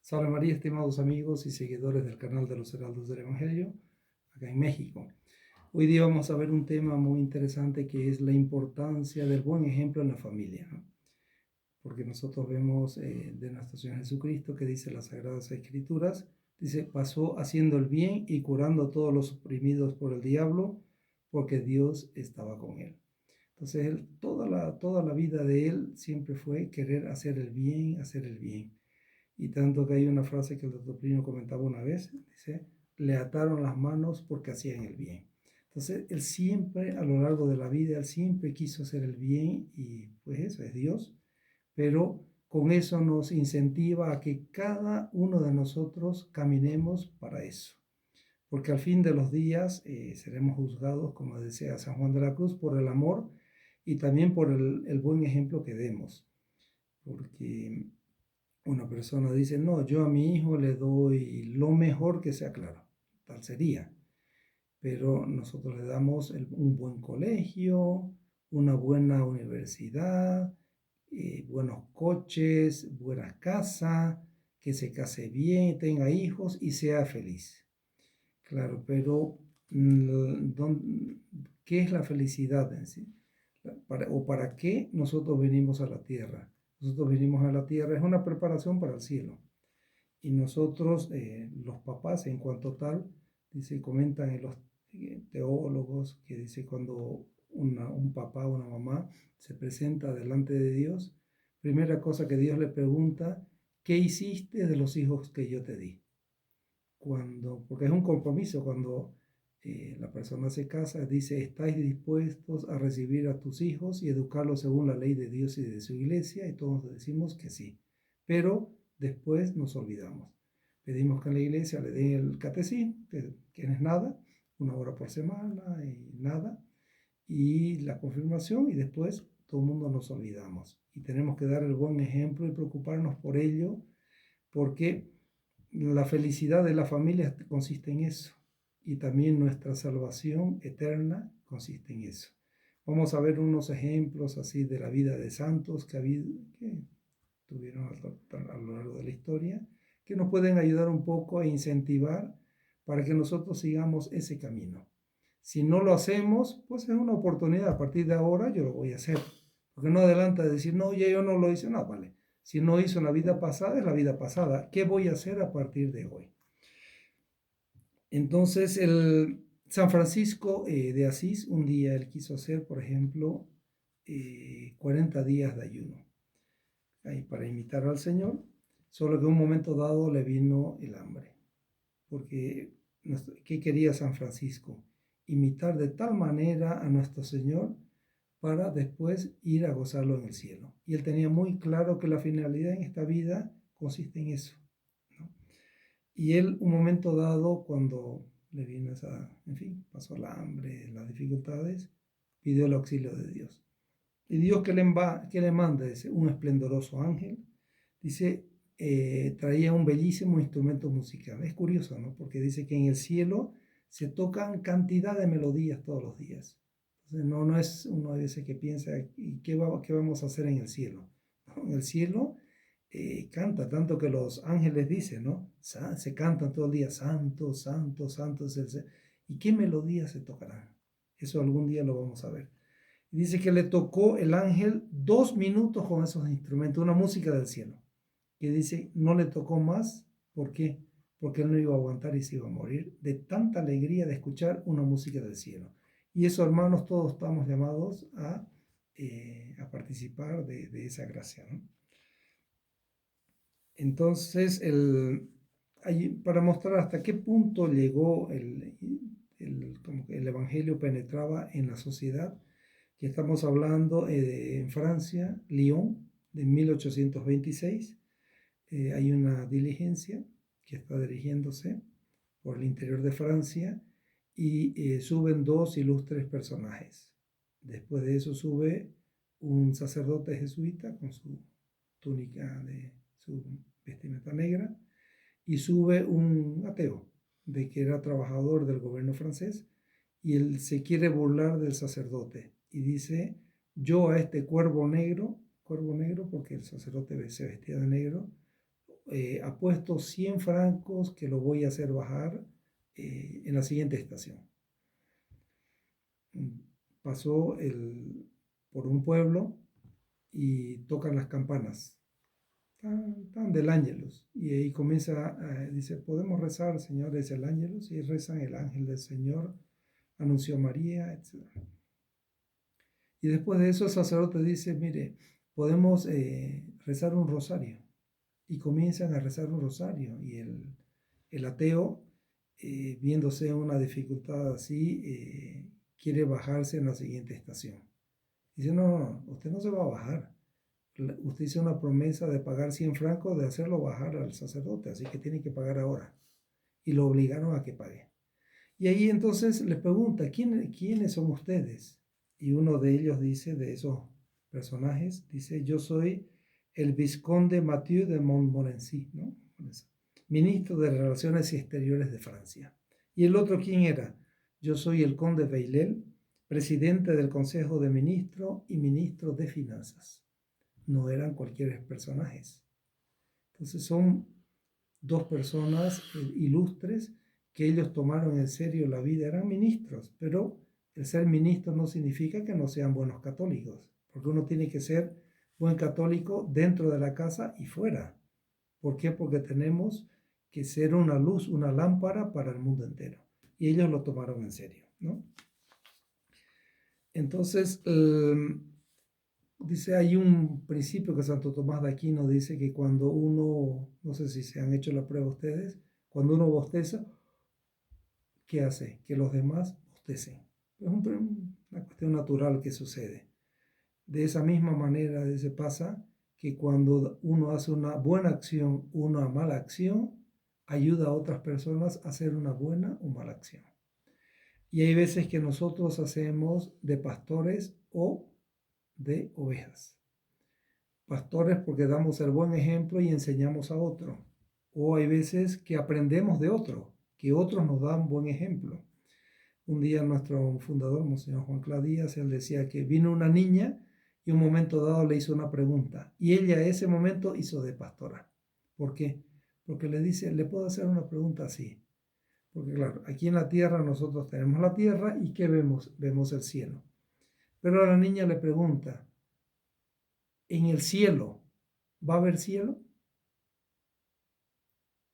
Salve María, estimados amigos y seguidores del canal de los Heraldos del Evangelio, acá en México. Hoy día vamos a ver un tema muy interesante que es la importancia del buen ejemplo en la familia, ¿no? Porque nosotros vemos de nuestro Señor Jesucristo que dice las Sagradas Escrituras, dice, pasó haciendo el bien y curando a todos los oprimidos por el diablo, porque Dios estaba con él. Entonces, toda la vida de él siempre fue querer hacer el bien, hacer el bien. Y tanto que hay una frase que el doctor Plinio comentaba una vez, dice, le ataron las manos porque hacían el bien. Entonces, él siempre, a lo largo de la vida, él siempre quiso hacer el bien y pues eso es Dios, pero con eso nos incentiva a que cada uno de nosotros caminemos para eso. Porque al fin de los días seremos juzgados, como decía San Juan de la Cruz, por el amor y también por el buen ejemplo que demos. Porque una persona dice, no, yo a mi hijo le doy lo mejor que sea, claro, tal sería, pero nosotros le damos un buen colegio, una buena universidad, buenos coches, buena casa, que se case bien, tenga hijos y sea feliz. Claro, pero ¿qué es la felicidad en sí? ¿Para qué nosotros venimos a la tierra? Nosotros venimos a la tierra, es una preparación para el cielo. Y nosotros, los papás, en cuanto tal, dice, comentan en los teólogos que dice cuando un papá o una mamá se presenta delante de Dios, primera cosa que Dios le pregunta, ¿qué hiciste de los hijos que yo te di? Porque es un compromiso, cuando la persona se casa, dice, ¿estáis dispuestos a recibir a tus hijos y educarlos según la ley de Dios y de su iglesia? Y todos decimos que sí, pero después nos olvidamos. Pedimos que en la iglesia le den el catecismo, que no es nada, 1 hora por semana y nada, y la confirmación, y después todo el mundo nos olvidamos. Y tenemos que dar el buen ejemplo y preocuparnos por ello, porque la felicidad de la familia consiste en eso, y también nuestra salvación eterna consiste en eso. Vamos a ver unos ejemplos así de la vida de santos que tuvieron a lo largo de la historia, que nos pueden ayudar un poco a incentivar para que nosotros sigamos ese camino. Si no lo hacemos, pues es una oportunidad. A partir de ahora yo lo voy a hacer. Porque no adelanta decir, no, ya yo no lo hice. No, vale. Si no hizo en la vida pasada, es la vida pasada. ¿Qué voy a hacer a partir de hoy? Entonces, el San Francisco de Asís, un día él quiso hacer, por ejemplo, 40 días de ayuno, ahí para imitar al Señor, solo que en un momento dado le vino el hambre. Porque, ¿qué quería San Francisco? Imitar de tal manera a nuestro Señor para después ir a gozarlo en el cielo. Y él tenía muy claro que la finalidad en esta vida consiste en eso, ¿no? Y él, un momento dado, cuando le vino en fin, pasó la hambre, las dificultades, pidió el auxilio de Dios. Y Dios que le manda, dice, un esplendoroso ángel, dice, traía un bellísimo instrumento musical. Es curioso, ¿no? Porque dice que en el cielo se tocan cantidad de melodías todos los días. Entonces, no es uno a veces que piensa, ¿y qué vamos a hacer en el cielo? ¿No? En el cielo canta, tanto que los ángeles dicen, ¿no? Se cantan todo el día, santo, santo, santo es el Señor. ¿Y qué melodías se tocarán? Eso algún día lo vamos a ver. Y dice que le tocó el ángel 2 minutos con esos instrumentos, una música del cielo. Que dice, no le tocó más. ¿Por qué? Porque él no iba a aguantar y se iba a morir de tanta alegría de escuchar una música del cielo. Y eso, hermanos, todos estamos llamados a participar de esa gracia, ¿no? Entonces, para mostrar hasta qué punto llegó como que el Evangelio penetraba en la sociedad, que estamos hablando en Francia, Lyon, de 1826, hay una diligencia que está dirigiéndose por el interior de Francia y suben dos ilustres personajes. Después de eso sube un sacerdote jesuita con su túnica de su vestimenta negra y sube un ateo de que era trabajador del gobierno francés y él se quiere burlar del sacerdote y dice, yo a este cuervo negro porque el sacerdote se vestía de negro, ha puesto 100 francos que lo voy a hacer bajar en la siguiente estación. Pasó por un pueblo y tocan las campanas, tan del ángelus. Y ahí comienza, dice, ¿podemos rezar, Señor? Es el ángelus. Y rezan el ángel del Señor, anunció María, etc. Y después de eso el sacerdote dice, mire, podemos rezar un rosario. Y comienzan a rezar un rosario. Y el ateo, viéndose en una dificultad así, quiere bajarse en la siguiente estación. Dice, no, usted no se va a bajar. Usted hizo una promesa de pagar 100 francos, de hacerlo bajar al sacerdote, así que tiene que pagar ahora. Y lo obligaron a que pague. Y ahí entonces le pregunta, ¿quiénes son ustedes? Y uno de ellos dice, de esos personajes, dice, yo soy el vizconde Mathieu de Montmorency, ¿no? Ministro de Relaciones Exteriores de Francia. ¿Y el otro quién era? Yo soy el conde Bailel, presidente del Consejo de Ministros y ministro de Finanzas. No eran cualquier personajes. Entonces son dos personas ilustres que ellos tomaron en serio la vida, eran ministros, pero el ser ministro no significa que no sean buenos católicos, porque uno tiene que ser buen católico dentro de la casa y fuera. ¿Por qué? Porque tenemos que ser una luz, una lámpara para el mundo entero. Y ellos lo tomaron en serio, ¿no? Entonces, dice, hay un principio que Santo Tomás de Aquino dice que cuando uno, no sé si se han hecho la prueba ustedes, cuando uno bosteza, ¿qué hace? Que los demás bostecen. Es una cuestión natural que sucede. De esa misma manera se pasa que cuando uno hace una buena acción, una mala acción, ayuda a otras personas a hacer una buena o mala acción. Y hay veces que nosotros hacemos de pastores o de ovejas. Pastores porque damos el buen ejemplo y enseñamos a otro. O hay veces que aprendemos de otro, que otros nos dan buen ejemplo. Un día nuestro fundador, Monseñor Juan Cladías, él decía que vino una niña y un momento dado le hizo una pregunta. Y ella ese momento hizo de pastora. ¿Por qué? Porque le dice, ¿le puedo hacer una pregunta así? Porque claro, aquí en la tierra nosotros tenemos la tierra y ¿qué vemos? Vemos el cielo. Pero a la niña le pregunta, ¿en el cielo va a haber cielo?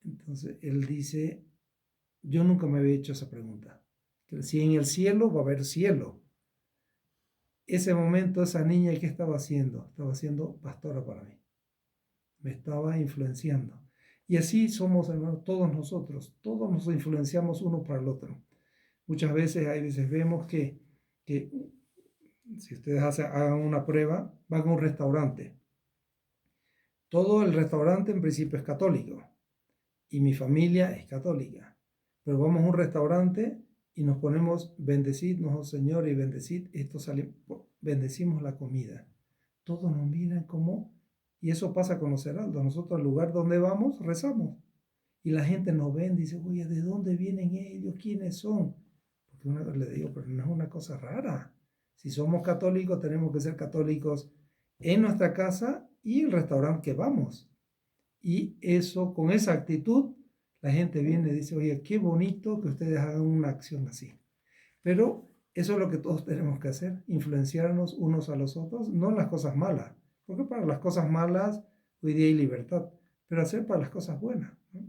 Entonces él dice, yo nunca me había hecho esa pregunta. Si en el cielo va a haber cielo. Ese momento esa niña, ¿qué estaba haciendo? Estaba siendo pastora para mí. Me estaba influenciando. Y así somos, hermanos, todos nosotros. Todos nos influenciamos uno para el otro. Muchas veces, hay veces vemos que si ustedes hagan una prueba, van a un restaurante. Todo el restaurante en principio es católico. Y mi familia es católica. Pero vamos a un restaurante y nos ponemos, bendecidnos, oh Señor, y bendecimos la comida. Todos nos miran como, y eso pasa con los heraldos. Nosotros al lugar donde vamos, rezamos. Y la gente nos ve y dice, oye, ¿de dónde vienen ellos? ¿Quiénes son? Porque una vez le digo, pero no es una cosa rara. Si somos católicos, tenemos que ser católicos en nuestra casa y el restaurante que vamos. Y eso, con esa actitud, la gente viene y dice, oye, qué bonito que ustedes hagan una acción así. Pero eso es lo que todos tenemos que hacer, influenciarnos unos a los otros, no en las cosas malas, porque para las cosas malas hoy día hay libertad, pero hacer para las cosas buenas, ¿no?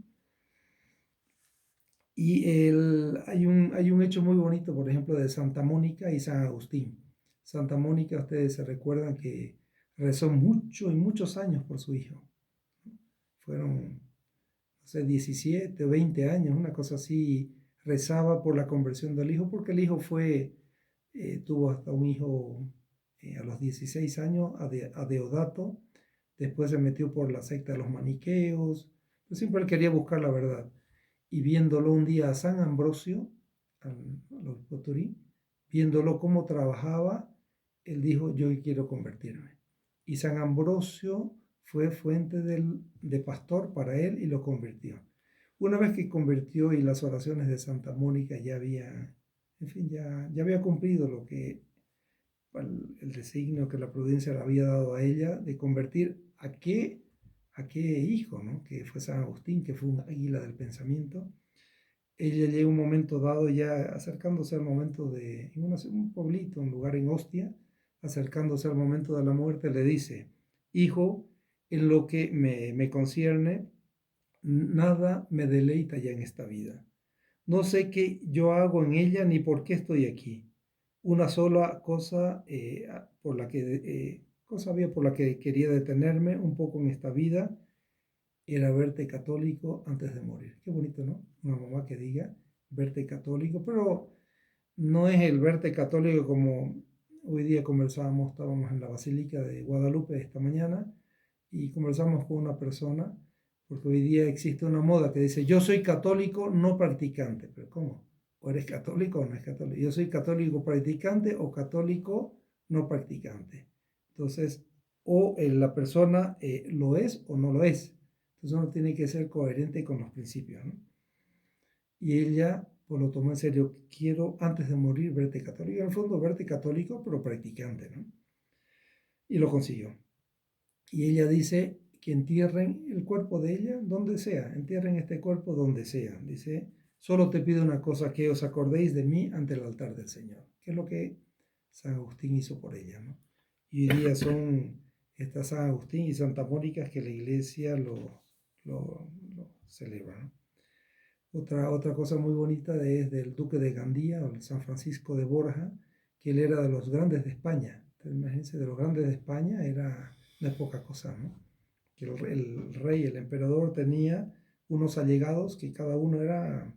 Y hay un hecho muy bonito, por ejemplo, de Santa Mónica y San Agustín. Santa Mónica, ustedes se recuerdan que rezó mucho y muchos años por su hijo. Fueron, no sé, 17 o 20 años, una cosa así, rezaba por la conversión del hijo, porque el hijo tuvo hasta un hijo a los 16 años, a Deodato, después se metió por la secta de los maniqueos, pero siempre él quería buscar la verdad. Y viéndolo un día a San Ambrosio, a los Poturi, viéndolo cómo trabajaba, él dijo, yo quiero convertirme. Y San Ambrosio fue fuente de pastor para él y lo convirtió. Una vez que convirtió y las oraciones de Santa Mónica ya había, en fin, ya había cumplido lo que el designio que la providencia le había dado a ella de convertir a qué a qué hijo, ¿no? Que fue San Agustín, que fue un águila del pensamiento. Ella llega un momento dado, ya acercándose al momento de, en un pueblito, un lugar en Ostia, acercándose al momento de la muerte, le dice: hijo, en lo que me concierne, nada me deleita ya en esta vida. No sé qué yo hago en ella ni por qué estoy aquí. Una sola cosa, cosa había por la que quería detenerme un poco en esta vida, era verte católico antes de morir. Qué bonito, ¿no? Una mamá que diga verte católico, pero no es el verte católico como hoy día conversábamos, estábamos en la Basílica de Guadalupe esta mañana y conversamos con una persona, porque hoy día existe una moda que dice: yo soy católico no practicante. Pero ¿cómo? ¿O eres católico o no es católico? Yo soy católico practicante o católico no practicante. Entonces, la persona lo es o no lo es. Entonces uno tiene que ser coherente con los principios, ¿no? Y ella pues lo tomó en serio: quiero antes de morir verte católico. En el fondo verte católico pero practicante, ¿no? Y lo consiguió. Y ella dice que entierren el cuerpo de ella donde sea, entierren este cuerpo donde sea. Dice: solo te pido una cosa, que os acordéis de mí ante el altar del Señor. Que es lo que San Agustín hizo por ella, ¿no? Y hoy día son estas San Agustín y Santa Mónica que la iglesia lo celebra, ¿no? Otra cosa muy bonita es del duque de Gandía, o el San Francisco de Borja, que él era de los grandes de España. Entonces, imagínense, de los grandes de España era no es poca cosa, ¿no? Que el rey, el emperador, tenía unos allegados que cada uno era,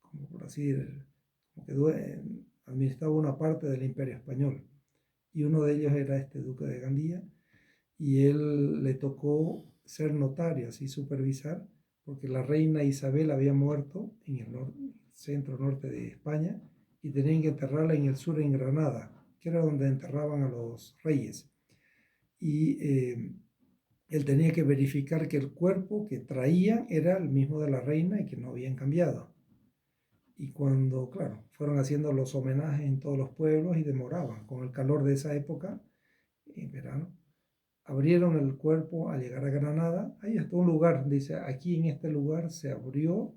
como por así decir, como que administraba una parte del imperio español. Y uno de ellos era este duque de Gandía, y él le tocó ser notario, así supervisar, porque la reina Isabel había muerto en el centro norte de España y tenían que enterrarla en el sur, en Granada, que era donde enterraban a los reyes. Y él tenía que verificar que el cuerpo que traían era el mismo de la reina y que no habían cambiado. Y cuando, claro, fueron haciendo los homenajes en todos los pueblos y demoraban, con el calor de esa época, en verano, abrieron el cuerpo al llegar a Granada. Ahí está un lugar, dice: aquí en este lugar se abrió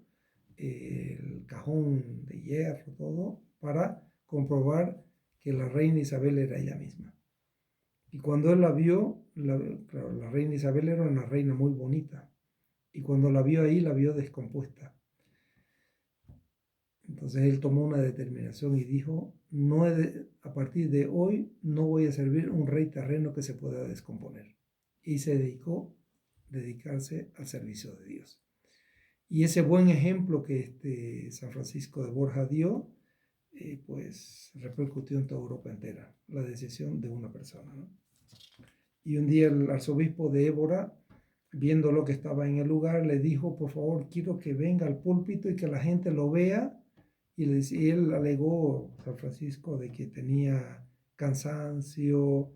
el cajón de hierro, todo, para comprobar que la reina Isabel era ella misma. Y cuando él la vio, claro, la reina Isabel era una reina muy bonita, y cuando la vio ahí, la vio descompuesta. Entonces él tomó una determinación y dijo: no a partir de hoy no voy a servir un rey terreno que se pueda descomponer. Y se dedicarse al servicio de Dios. Y ese buen ejemplo que San Francisco de Borja dio, pues repercutió en toda Europa entera, la decisión de una persona, ¿no? Y un día el arzobispo de Évora, viendo lo que estaba en el lugar, le dijo: por favor, quiero que venga al púlpito y que la gente lo vea. Y él alegó, San Francisco, de que tenía cansancio,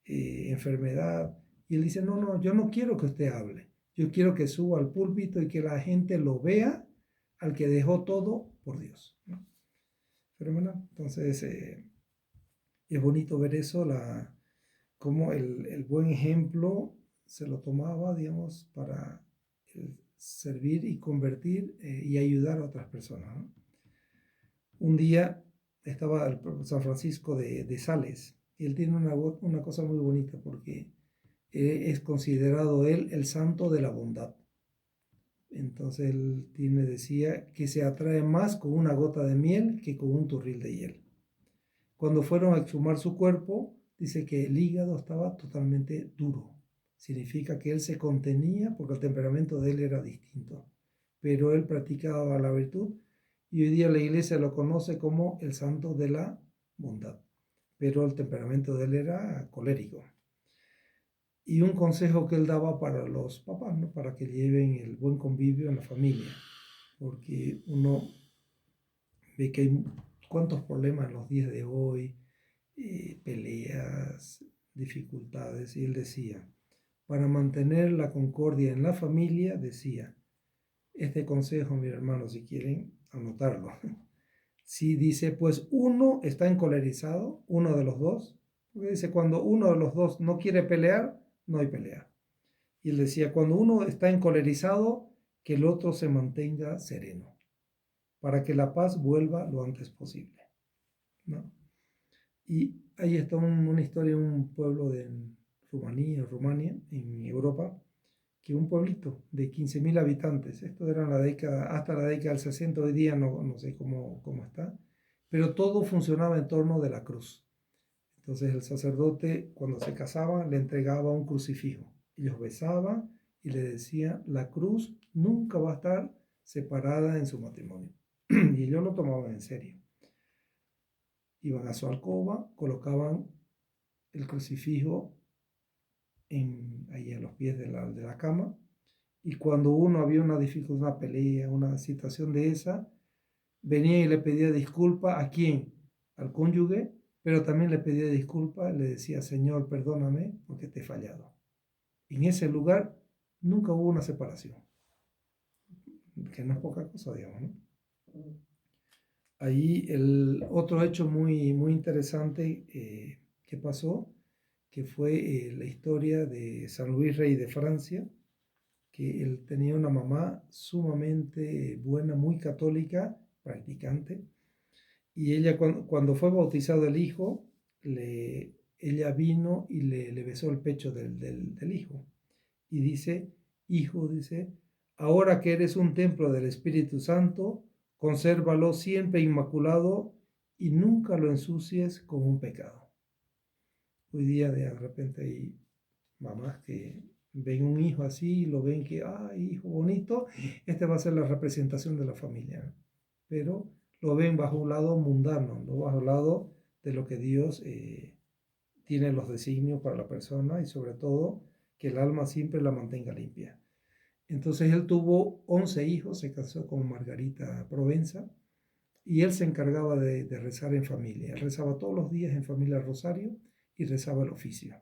enfermedad. Y él dice: no, no, yo no quiero que usted hable. Yo quiero que suba al púlpito y que la gente lo vea al que dejó todo por Dios, ¿no? Pero bueno, entonces es bonito ver eso, cómo el buen ejemplo se lo tomaba, digamos, para servir y convertir y ayudar a otras personas, ¿no? Un día estaba el San Francisco de Sales, y él tiene una cosa muy bonita, porque es considerado él el santo de la bondad. Entonces él decía que se atrae más con una gota de miel que con un turril de hiel. Cuando fueron a exhumar su cuerpo, dice que el hígado estaba totalmente duro. Significa que él se contenía porque el temperamento de él era distinto. Pero él practicaba la virtud, y hoy día la iglesia lo conoce como el santo de la bondad. Pero el temperamento de él era colérico. Y un consejo que él daba para los papás, ¿no? Para que lleven el buen convivio en la familia. Porque uno ve que hay cuántos problemas en los días de hoy, peleas, dificultades. Y él decía: para mantener la concordia en la familia, decía, este consejo, mi hermano, si quieren anotarlo. Si dice, pues uno está encolerizado, uno de los dos, porque dice, cuando uno de los dos no quiere pelear, no hay pelea. Y él decía, cuando uno está encolerizado, que el otro se mantenga sereno, para que la paz vuelva lo antes posible, ¿no? Y ahí está una historia de un pueblo de Rumania, en Europa, que un pueblito de 15.000 habitantes, esto era en la década, hasta la década del 60, hoy día no sé cómo está, pero todo funcionaba en torno de la cruz. Entonces el sacerdote, cuando se casaba, le entregaba un crucifijo. Ellos besaban y le decían, la cruz nunca va a estar separada en su matrimonio. Y ellos lo tomaban en serio. Iban a su alcoba, colocaban el crucifijo ahí a los pies de la cama, y cuando uno había una dificultad, una pelea, una situación de esa, venía y le pedía disculpa a quién, al cónyuge, pero también le pedía disculpa, le decía, Señor, perdóname porque te he fallado. En ese lugar nunca hubo una separación, que no es poca cosa, digamos, ¿no? Ahí el otro hecho muy interesante que pasó, que fue la historia de San Luis Rey de Francia, que él tenía una mamá sumamente buena, muy católica, practicante, y ella cuando fue bautizado el hijo, ella vino y le besó el pecho del hijo, y dice, hijo, dice, ahora que eres un templo del Espíritu Santo, consérvalo siempre inmaculado y nunca lo ensucies con un pecado. Hoy día de repente hay mamás que ven un hijo así, lo ven que, hijo bonito, este va a ser la representación de la familia, pero lo ven bajo un lado mundano, ¿no? Bajo un lado de lo que Dios tiene los designios para la persona y sobre todo que el alma siempre la mantenga limpia. Entonces él tuvo 11 hijos, se casó con Margarita Provenza y él se encargaba de rezar en familia. Él rezaba todos los días en familia el rosario y rezaba el oficio.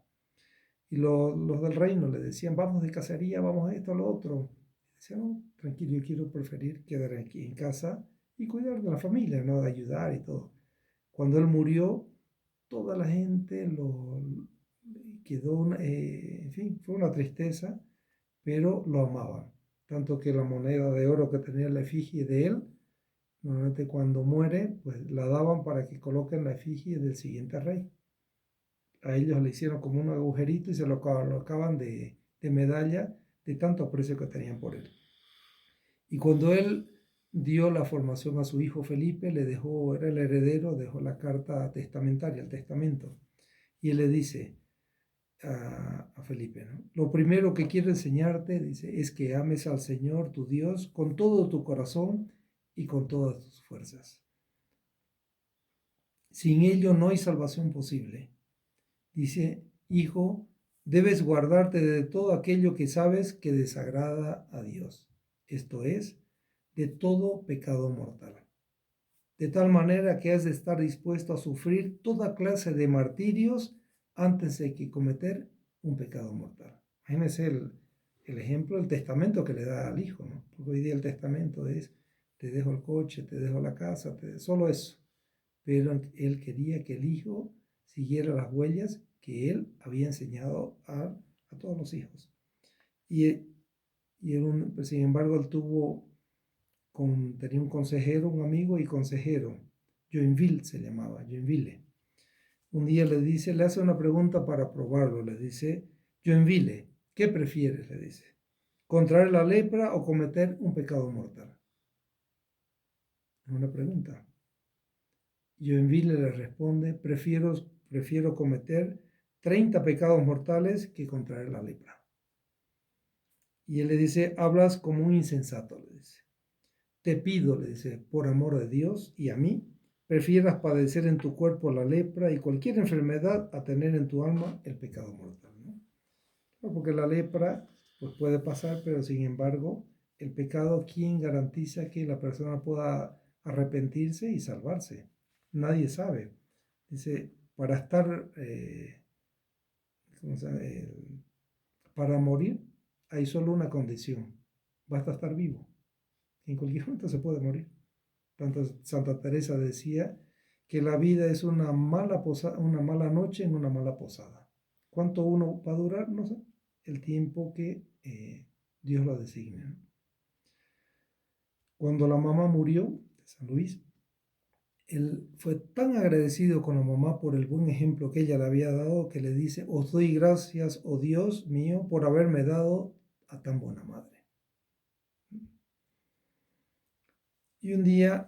Y los del reino le decían, vamos de cacería, vamos a esto, a lo otro. Y decía, no, tranquilo, yo quiero preferir quedar aquí en casa y cuidar de la familia, ¿no? De ayudar y todo. Cuando él murió, toda la gente lo quedó, en fin, fue una tristeza, pero lo amaban. Tanto que la moneda de oro que tenía la efigie de él, normalmente cuando muere, pues la daban para que coloquen la efigie del siguiente rey. A ellos le hicieron como un agujerito y se lo colocaban de medalla de tanto aprecio que tenían por él. Y cuando él dio la formación a su hijo Felipe, le dejó, era el heredero, dejó la carta testamentaria, el testamento. Y él le dice a Felipe, ¿no? Lo primero que quiero enseñarte, dice, es que ames al Señor, tu Dios, con todo tu corazón y con todas tus fuerzas. Sin ello no hay salvación posible. Dice, hijo, debes guardarte de todo aquello que sabes que desagrada a Dios, esto es, de todo pecado mortal. De tal manera que has de estar dispuesto a sufrir toda clase de martirios antes de que cometer un pecado mortal. Imagínense el ejemplo, el testamento que le da al hijo, ¿no? Porque hoy día el testamento es, te dejo el coche, te dejo la casa, solo eso. Pero él quería que el hijo siguiera las huellas que él había enseñado a todos los hijos. Y sin embargo, él tenía un consejero, un amigo y consejero, Joinville se llamaba, Joinville. Un día le hace una pregunta para probarlo, le dice, Joinville, ¿qué prefieres? Le dice, ¿contraer la lepra o cometer un pecado mortal? Es una pregunta. Joinville le responde, prefiero cometer 30 pecados mortales que contraer la lepra. Y él le dice, hablas como un insensato, le dice. Te pido, le dice, por amor de Dios y a mí, prefieras padecer en tu cuerpo la lepra y cualquier enfermedad a tener en tu alma el pecado mortal, ¿no? Porque la lepra pues puede pasar, pero sin embargo, el pecado, ¿quién garantiza que la persona pueda arrepentirse y salvarse? Nadie sabe. Dice, para estar, para morir hay solo una condición, basta estar vivo. En cualquier momento se puede morir. Tanto Santa Teresa decía que la vida es una mala noche en una mala posada. ¿Cuánto uno va a durar? No sé. el tiempo que Dios lo designe, ¿no? Cuando la mamá murió de San Luis, él fue tan agradecido con la mamá por el buen ejemplo que ella le había dado que le dice: os doy gracias, oh Dios mío, por haberme dado a tan buena madre. Y un día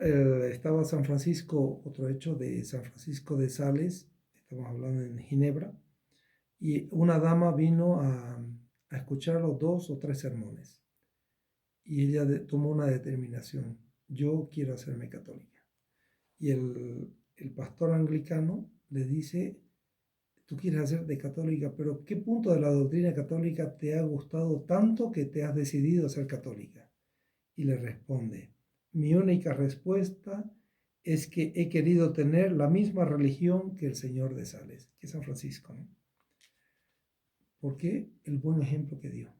estaba San Francisco, otro hecho de San Francisco de Sales, estamos hablando en Ginebra, y una dama vino a escuchar los 2 o 3 sermones. Y ella tomó una determinación: yo quiero hacerme católica. Y el pastor anglicano le dice: tú quieres hacerte católica, pero ¿qué punto de la doctrina católica te ha gustado tanto que te has decidido a ser católica? Y le responde: mi única respuesta es que he querido tener la misma religión que el Señor de Sales, que es San Francisco, ¿no? ¿Por qué? El buen ejemplo que dio.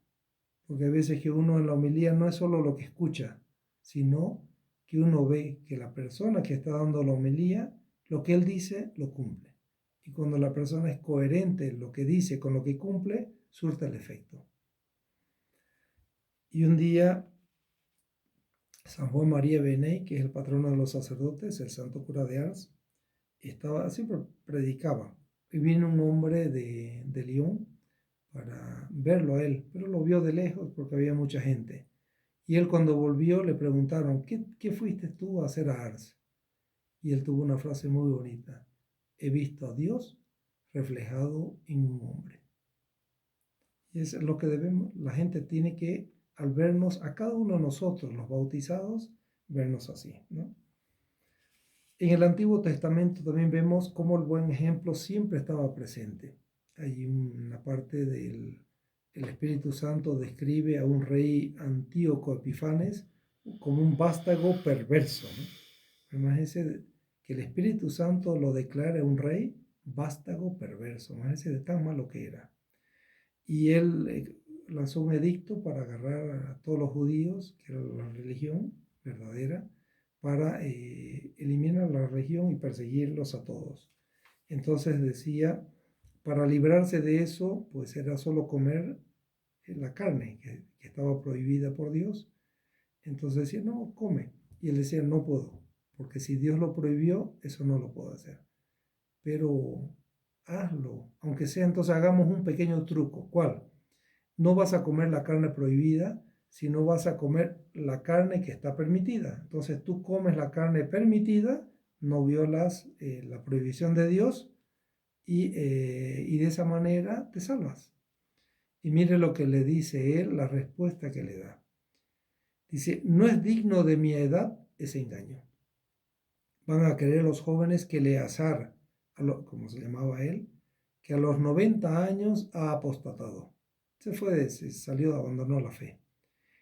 Porque hay veces que uno en la homilía no es solo lo que escucha, sino que uno ve que la persona que está dando la homilía, lo que él dice, lo cumple. Y cuando la persona es coherente en lo que dice con lo que cumple, surte el efecto. Y un día, San Juan María Benet, que es el patrono de los sacerdotes, el santo cura de Ars, siempre predicaba. Y vino un hombre de Lyon para verlo a él, pero lo vio de lejos porque había mucha gente. Y él, cuando volvió, le preguntaron: ¿qué fuiste tú a hacer a Ars? Y él tuvo una frase muy bonita: he visto a Dios reflejado en un hombre. Y es lo que debemos, la gente tiene que, al vernos, a cada uno de nosotros, los bautizados, vernos así, ¿no? En el Antiguo Testamento también vemos cómo el buen ejemplo siempre estaba presente. Hay una parte del el Espíritu Santo describe a un rey Antíoco Epifanes como un vástago perverso, ¿no? Imagínense que el Espíritu Santo lo declara un rey vástago perverso. Imagínense de tan malo que era. Y él lanzó un edicto para agarrar a todos los judíos, que era la religión verdadera, para eliminar la religión y perseguirlos a todos. Entonces decía, para librarse de eso, pues era solo comer la carne, que estaba prohibida por Dios. Entonces decía: no, come. Y él decía: no puedo, porque si Dios lo prohibió, eso no lo puedo hacer. Pero hazlo, aunque sea. Entonces hagamos un pequeño truco. ¿Cuál? No vas a comer la carne prohibida, sino vas a comer la carne que está permitida. Entonces tú comes la carne permitida, no violas la prohibición de Dios y de esa manera te salvas. Y mire lo que le dice él, la respuesta que le da. Dice: no es digno de mi edad ese engaño. Van a creer los jóvenes que Eleazar, como se llamaba él, que a los 90 años ha apostatado. Se salió, abandonó la fe.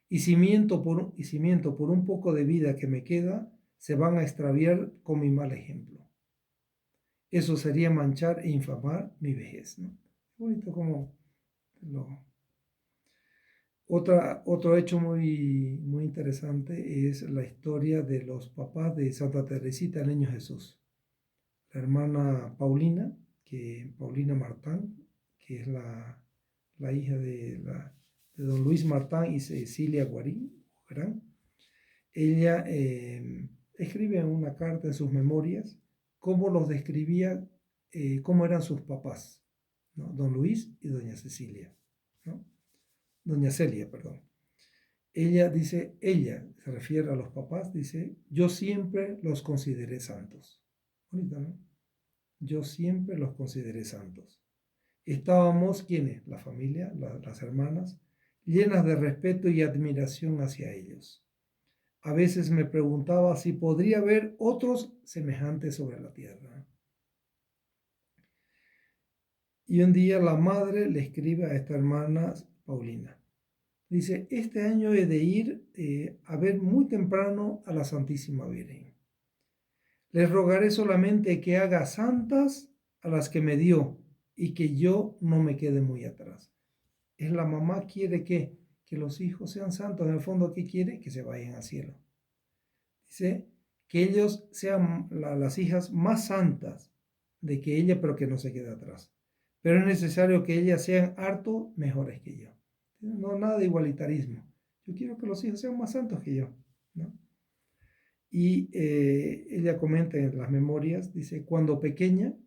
Y si miento por un poco de vida que me queda, se van a extraviar con mi mal ejemplo. Eso sería manchar e infamar mi vejez, ¿no? Bonito como otro hecho muy, muy interesante es la historia de los papás de Santa Teresita del Niño Jesús. La hermana Paulina, Paulina Martán, que es la hija de don Luis Martán y Cecilia Guarín, ella escribe en una carta en sus memorias cómo los describía, cómo eran sus papás, ¿no? Don Luis y doña Cecilia, ¿no? Doña Celia, perdón. Ella se refiere a los papás, dice: yo siempre los consideré santos. Bonito, ¿no? Yo siempre los consideré santos. Estábamos, ¿quiénes? La familia, las hermanas, llenas de respeto y admiración hacia ellos. A veces me preguntaba si podría haber otros semejantes sobre la tierra. Y un día la madre le escribe a esta hermana Paulina. Dice: este año he de ir a ver muy temprano a la Santísima Virgen. Les rogaré solamente que haga santas a las que me dio y que yo no me quede muy atrás. Es la mamá quiere que los hijos sean santos. En el fondo, ¿qué quiere? Que se vayan al cielo. Dice que ellos sean las hijas más santas de que ella, pero que no se quede atrás. pero es necesario que ellas sean harto mejores que yo. No, nada de igualitarismo. Yo quiero que los hijos sean más santos que yo, ¿no? Y ella comenta en las memorias, dice, cuando pequeña,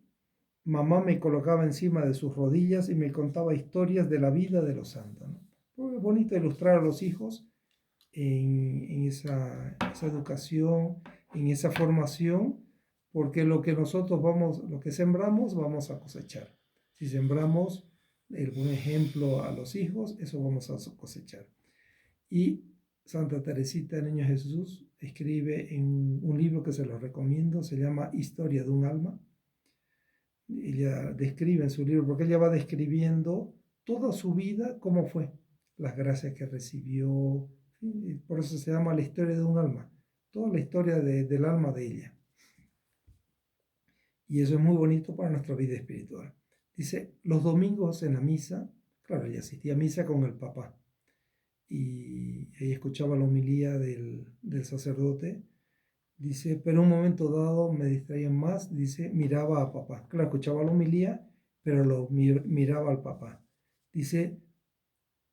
mamá me colocaba encima de sus rodillas y me contaba historias de la vida de los santos, ¿no? Porque es bonito ilustrar a los hijos en esa educación, en esa formación, porque lo que nosotros lo que sembramos, vamos a cosechar. Si sembramos el buen ejemplo a los hijos, eso vamos a cosechar. Y Santa Teresita del Niño Jesús escribe en un libro que se lo recomiendo, se llama Historia de un alma. Ella describe en su libro, porque ella va describiendo toda su vida, cómo fue, las gracias que recibió, y por eso se llama la historia de un alma, toda la historia del alma de ella. Y eso es muy bonito para nuestra vida espiritual. Dice, los domingos en la misa, claro, ella asistía a misa con el papá, y ella escuchaba la homilía del sacerdote. Dice, pero en un momento dado me distraían más, dice, miraba a papá. Claro, escuchaba la homilía, pero miraba al papá. Dice,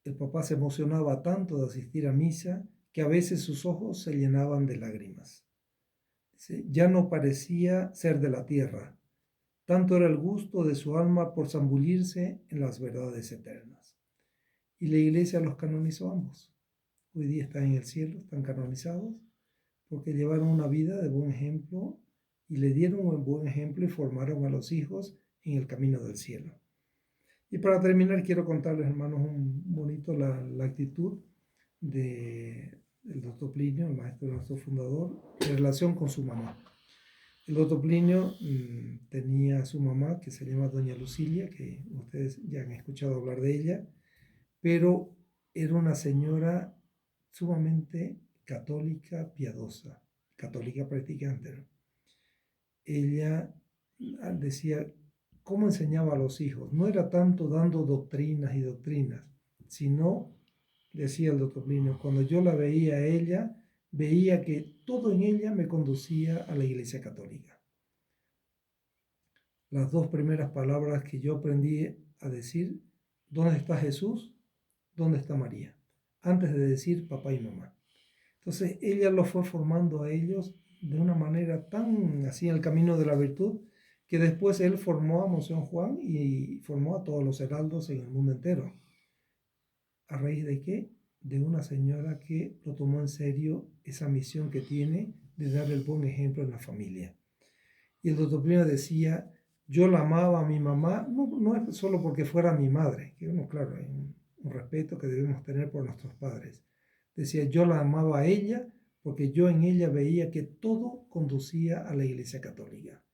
el papá se emocionaba tanto de asistir a misa que a veces sus ojos se llenaban de lágrimas. Dice, ya no parecía ser de la tierra, tanto era el gusto de su alma por zambullirse en las verdades eternas. Y la iglesia los canonizó ambos. Hoy día están en el cielo, están canonizados, porque llevaron una vida de buen ejemplo y le dieron un buen ejemplo y formaron a los hijos en el camino del cielo. Y para terminar, quiero contarles, hermanos, un bonito la actitud del doctor Plinio, el maestro de nuestro fundador, en relación con su mamá. El doctor Plinio tenía a su mamá, que se llama Doña Lucilia, que ustedes ya han escuchado hablar de ella, pero era una señora sumamente católica, piadosa, católica practicante, ¿no? Ella decía, ¿cómo enseñaba a los hijos? No era tanto dando doctrinas y doctrinas, sino, decía el doctor Plinio, cuando yo la veía a ella, veía que todo en ella me conducía a la Iglesia Católica. Las dos primeras palabras que yo aprendí a decir, ¿dónde está Jesús? ¿Dónde está María? Antes de decir papá y mamá. Entonces ella los fue formando a ellos de una manera tan así en el camino de la virtud, que después él formó a Monseñor Juan y formó a todos los heraldos en el mundo entero. ¿A raíz de qué? De una señora que lo tomó en serio esa misión que tiene de dar el buen ejemplo en la familia. Y el doctor Plinio decía, yo la amaba a mi mamá, no es solo porque fuera mi madre, que uno, claro, hay un respeto que debemos tener por nuestros padres. Decía, yo la amaba a ella porque yo en ella veía que todo conducía a la Iglesia Católica.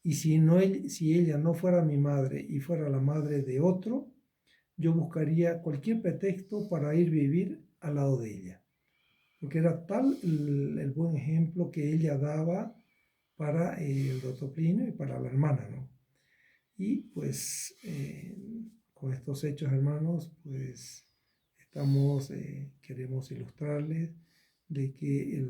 Y si ella no fuera mi madre y fuera la madre de otro, yo buscaría cualquier pretexto para ir a vivir al lado de ella. Porque era tal el buen ejemplo que ella daba para el doctor Plinio y para la hermana, ¿no? Y pues con estos hechos, hermanos, pues queremos ilustrarles de que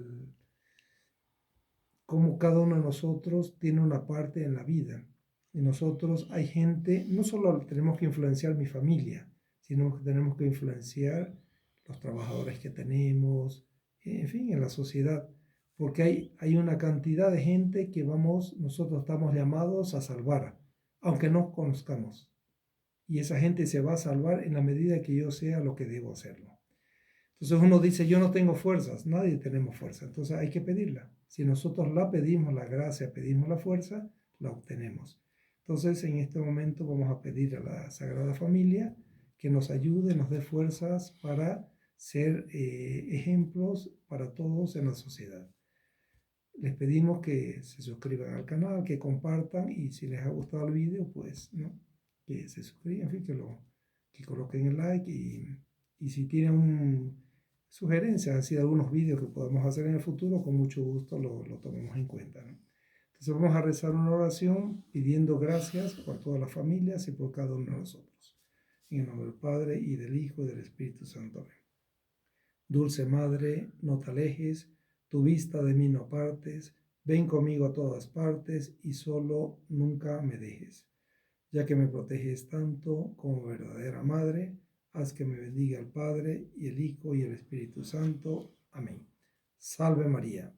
como cada uno de nosotros tiene una parte en la vida. Y nosotros hay gente, no solo tenemos que influenciar mi familia, sino que tenemos que influenciar los trabajadores que tenemos, en fin, en la sociedad. Porque hay una cantidad de gente que nosotros estamos llamados a salvar, aunque no conozcamos. Y esa gente se va a salvar en la medida que yo sea lo que debo hacerlo. Entonces uno dice, yo no tengo fuerzas, nadie tenemos fuerza, entonces hay que pedirla. Si nosotros la pedimos, la gracia, pedimos la fuerza, la obtenemos. Entonces en este momento vamos a pedir a la Sagrada Familia que nos ayude, nos dé fuerzas para ser ejemplos para todos en la sociedad. Les pedimos que se suscriban al canal, que compartan y si les ha gustado el video, pues, ¿no? Que se suscriban, en fin, que coloquen el like y si tienen sugerencias, así de algunos vídeos que podemos hacer en el futuro, con mucho gusto lo tomemos en cuenta, ¿no? Entonces vamos a rezar una oración pidiendo gracias por todas las familias y por cada uno de nosotros. En el nombre del Padre y del Hijo y del Espíritu Santo. Amén. Dulce Madre, no te alejes, tu vista de mí no apartes, ven conmigo a todas partes y solo nunca me dejes. ya que me proteges tanto como verdadera Madre, haz que me bendiga el Padre, y el Hijo, y el Espíritu Santo. Amén. Salve María.